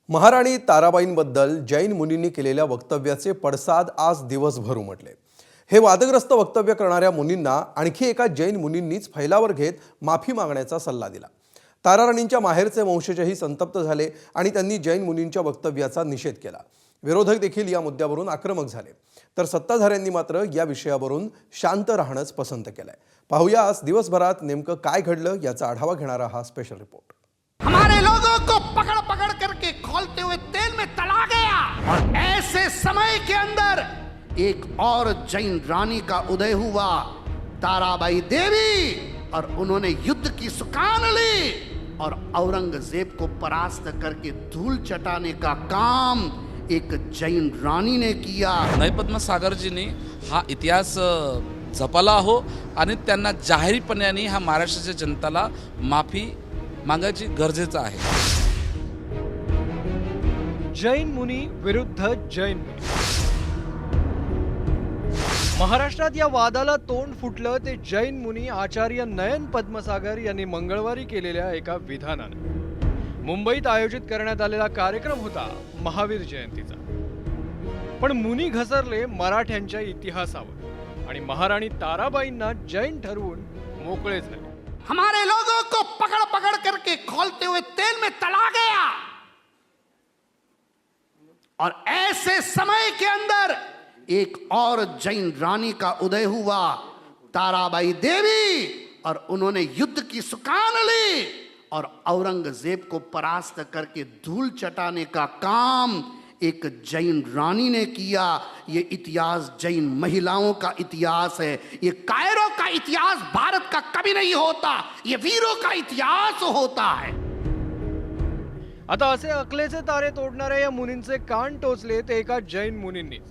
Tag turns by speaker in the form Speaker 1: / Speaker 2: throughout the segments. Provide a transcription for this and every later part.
Speaker 1: महाराणी ताराबाईंबद्दल जैन मुनींनी केलेल्या वक्तव्याचे पडसाद आज दिवसभर उमटले। हे वादग्रस्त वक्तव्य करणाऱ्या मुनींना आणखी एका जैन मुनींनीच फैलावर घेत माफी मागण्याचा सल्ला दिला। ताराराणींच्या माहेरचे वंशजही संतप्त झाले आणि त्यांनी जैन मुनींच्या वक्तव्याचा निषेध केला। विरोधक देखील या मुद्द्यावरून आक्रमक झाले, तर सत्ताधाऱ्यांनी मात्र या विषयावरून शांत राहणंच पसंत केलंय। पाहूया आज दिवसभरात नेमकं काय घडलं याचा आढावा घेणारा हा स्पेशल रिपोर्ट।
Speaker 2: हमारे लोगों को पकड़ पकड़ करके खौलते हुए तेल में तला गया और ऐसे समय के अंदर एक और जैन रानी का उदय हुआ, ताराबाई देवी, और उन्होंने युद्ध की सुकान ली और औरंगजेब को परास्त करके धूल चटाने का काम एक जैन रानी ने किया।
Speaker 3: नयपद्म सागरजींनी हा इतिहास जपला हो आणि त्यांना जाहीरपणाने हा महाराष्ट्राच्या जनताला माफी मागायची गरजेचं आहे।
Speaker 4: जैन मुनी विरुद्ध जैन मुनी। महाराष्ट्रात या वादाला तोंड फुटलं ते जैन मुनी आचार्य नयन पद्मसागर यांनी मंगळवारी केलेल्या एका विधानाने। मुंबईत आयोजित करण्यात आलेला कार्यक्रम होता महावीर जयंतीचा, पण मुनी घसरले मराठ्यांच्या इतिहासावर आणि महाराणी ताराबाईंना जैन ठरवून मोकळे झाले।
Speaker 2: हमारे लोगों को पकड़ पकड़ करके खौलते हुए तेल में तला गया और ऐसे समय के अंदर एक और जैन रानी का उदय हुआ, ताराबाई देवी, और उन्होंने युद्ध की सुकान ली और औरंगजेब को परास्त करके धूल चटाने का काम एक जैन रानी ने किया। ये इतिहास जैन महिलाओं का इतिहास है। ये कायरो का इतिहास भारत का कभी नहीं होता, ये वीरों का इतिहास होता है।
Speaker 4: आता असे अकलेचे तारे तोडणाऱ्या या मुनींचे कान टोचले ते एका जैन मुनींनीच,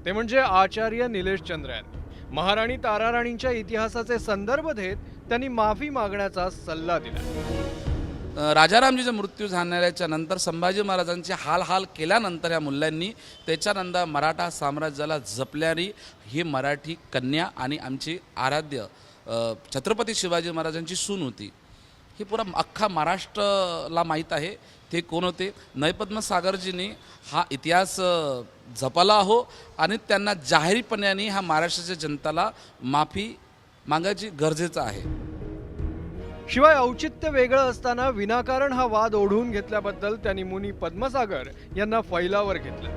Speaker 4: ते म्हणजे आचार्य निलेश चंद्र यांनी। महाराणी ताराराणींच्या इतिहासाचे संदर्भ देत त्यांनी माफी मागण्याचा सल्ला दिला।
Speaker 3: राजारामजीचा मृत्यू झाल्याच्या नंतर संभाजी महाराजांचे हाल केल्यानंतर या मुल्यांनी त्याच्यानंतर मराठा साम्राज्याला जपल्याने ही मराठी कन्या आणि आमची आराध्य छत्रपती शिवाजी महाराजांची सून होती। हे पुरा अख्खा महाराष्ट्राला माहीत आहे ते कोण होते। नयपद्म सागरजींनी हा इतिहास जपला हो आणि त्यांना जाहीरपणाने हा महाराष्ट्राच्या जनताला माफी मागायची गरजेचं आहे।
Speaker 4: शिवाय औचित्य वेगळं असताना विनाकारण हा वाद ओढून घेतल्याबद्दल त्यांनी मुनी पद्मसागर यांना फैलावर घेतलं।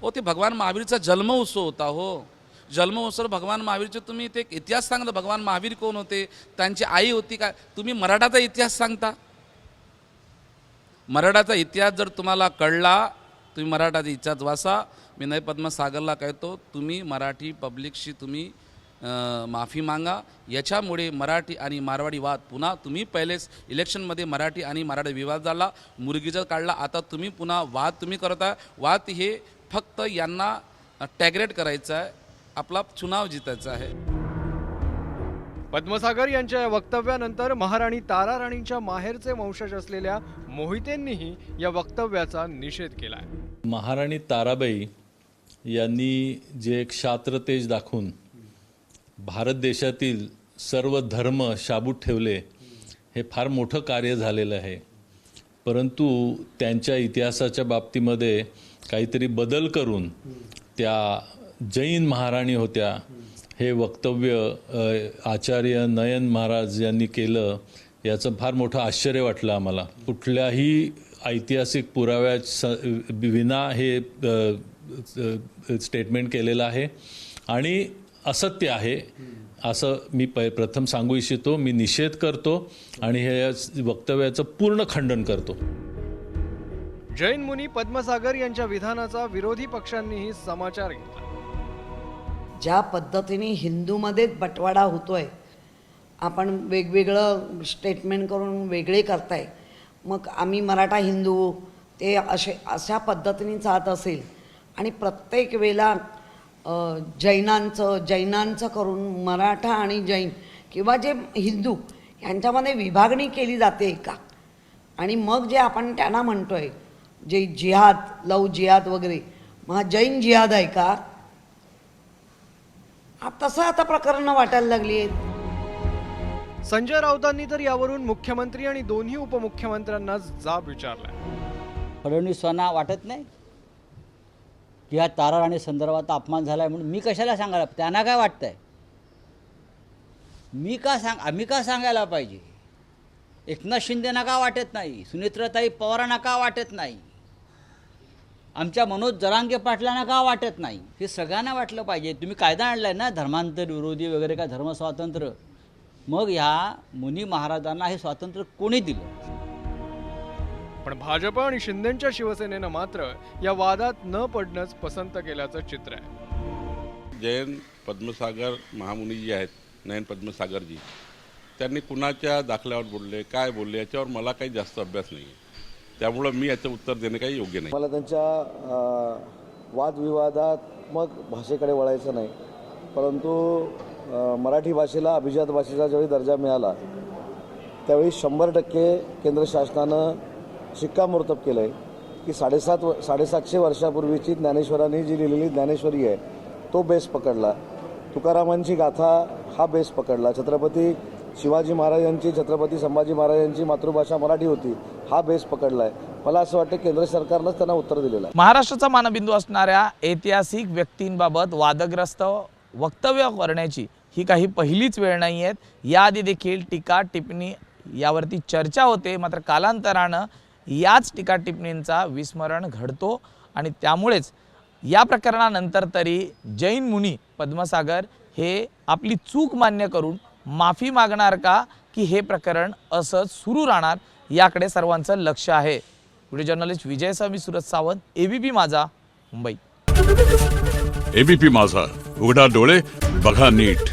Speaker 3: हो, ते भगवान महावीरचा जन्म उत्सव होता। हो, जन्म उत्सव भगवान महावीरचे तुम्ही ते इतिहास सांगता। भगवान महावीर कोण होते, त्यांची आई होती काय? तुम्ही मराठाचा इतिहास सांगता। मराठाचा इतिहास जर तुम्हाला कळला, तुम्ही मराठाचा इतिहास वाचा। मी नयपद्म सागरला कहतो, तुम्ही मराठी पब्लिकशी तुम्ही माफी मागा। याच्यामुळे मराठी आणि मारवाडी वाद पुन्हा तुम्ही पहिलेच इलेक्शनमध्ये मराठी आणि मराठी विवाद झाला, मुरगीचा काढला, आता तुम्ही पुन्हा वाद तुम्ही करता। वाद हे फक्त यांना टॅगरेट करायचं आहे, आपला चुनाव जितायचा आहे।
Speaker 4: पद्मसागर यांच्या या वक्तव्यानंतर महाराणी ताराराणींच्या माहेरचे वंशज असलेल्या मोहितेंनीही या वक्तव्याचा निषेध केला आहे।
Speaker 5: महाराणी ताराबाई यांनी जे एक क्षात्र तेज दाखवून भारत देशातील सर्व धर्म शाबूत ठेवले, हे फार मोठं कार्य झालेलं आहे। परंतु त्यांच्या इतिहासाच्या बाबतीमध्ये काहीतरी बदल करून त्या जैन महाराणी होत्या हे वक्तव्य आचार्य नयन महाराज यांनी केलं, याचं फार मोठं आश्चर्य वाटलं आम्हाला। कुठल्याही ऐतिहासिक पुराव्या विना हे स्टेटमेंट केलेलं आहे आणि असत्य आहे असं मी प्रथम सांगू इच्छितो। मी निषेध करतो आणि हे वक्तव्याचं पूर्ण खंडन करतो।
Speaker 4: जैन मुनी पद्मसागर यांच्या विधानाचा विरोधी पक्षांनीही समाचार घेतला।
Speaker 6: ज्या पद्धतीने हिंदूमध्येच बटवाडा होतोय, आपण वेगवेगळं स्टेटमेंट करून वेगळे करताय, मग आम्ही मराठा हिंदू ते अशा पद्धतीने चालत असेल आणि प्रत्येक वेळेला जैनांचं करून मराठा आणि जैन किंवा जे हिंदू यांच्यामध्ये विभागणी केली जाते का? आणि मग जे आपण त्यांना म्हणतोय जे जिहाद, लव जिहाद वगैरे, मग हा जैन जिहाद आहे का? तसं आता प्रकरणं वाटायला लागली आहेत।
Speaker 4: संजय राऊतांनी तर यावरून मुख्यमंत्री आणि दोन्ही उपमुख्यमंत्र्यांना जाब विचारलाय।
Speaker 7: फडणवीसांना वाटत नाही की ह्या तारा राणी संदर्भात अपमान झाला आहे म्हणून मी कशाला सांगायला, त्यांना काय वाटतंय, आम्ही का सांगायला पाहिजे? एकनाथ शिंदेना का वाटत नाही, सुनेत्राताई पवारांना का वाटत नाही, आमच्या मनोज जरांगे पाटलांना का वाटत नाही? हे सगळ्यांना वाटलं पाहिजे. तुम्ही कायदा आणलाय ना धर्मांतर विरोधी वगैरे का धर्मस्वातंत्र्य, मग ह्या मुनी महाराजांना हे स्वातंत्र्य कोणी दिलं?
Speaker 4: पण भाजप आणि शिंदेच्या शिवसेनेनं मात्र या वादात न पडणंच पसंत केल्याचं चित्र आहे.
Speaker 8: जयंत पद्मसागर महामुनी जी आहेत, नयन पद्मसागरजी, त्यांनी कुणाच्या दाखल्यावर बोलले, काय बोलले याच्यावर मला काही जास्त अभ्यास नाही आहे, त्यामुळं मी याचं उत्तर देणे काही योग्य नाही.
Speaker 9: मला त्यांच्या वादविवादात्मक भाषेकडे वळायचं नाही, परंतु मराठी भाषेला अभिजात भाषेचा ज्यावेळी दर्जा मिळाला त्यावेळी 100% केंद्र शासनानं शिक्कामोर्तब केलं आहे की 750 वर्षापूर्वीची ज्ञानेश्वरांनी जी लिहिलेली ज्ञानेश्वरी आहे तो बेस पकडला, तुकारामांची गाथा हा बेस पकडला, छत्रपती शिवाजी महाराजांची, छत्रपती संभाजी महाराजांची मातृभाषा मराठी होती हा बेस पकडला आहे. मला असं वाटतं केंद्र सरकारनंच त्यांना उत्तर दिलेलं आहे.
Speaker 10: महाराष्ट्राचा मानबिंदू असणाऱ्या ऐतिहासिक व्यक्तींबाबत वादग्रस्त वक्तव्य करण्याची ही काही पहिलीच वेळ नाही आहे. याआधी देखील टीका टिप्पणी यावरती चर्चा होते, मात्र कालांतरानं याच टीका टिप्पणींचा विस्मरण घडतो आणि त्यामुळेच या प्रकरणानंतर तरी जैन मुनी पद्मसागर हे आपली चूक मान्य करून माफी मागणार का, की हे प्रकरण असंच सुरू राहणार याकडे सर्वांचं लक्ष आहे. व्हिडिओ जर्नलिस्ट विजय मी सुरज सावंत, एबीपी माझा, मुंबई.
Speaker 11: एबीपी माझा, उघडा डोळे बघा नीट.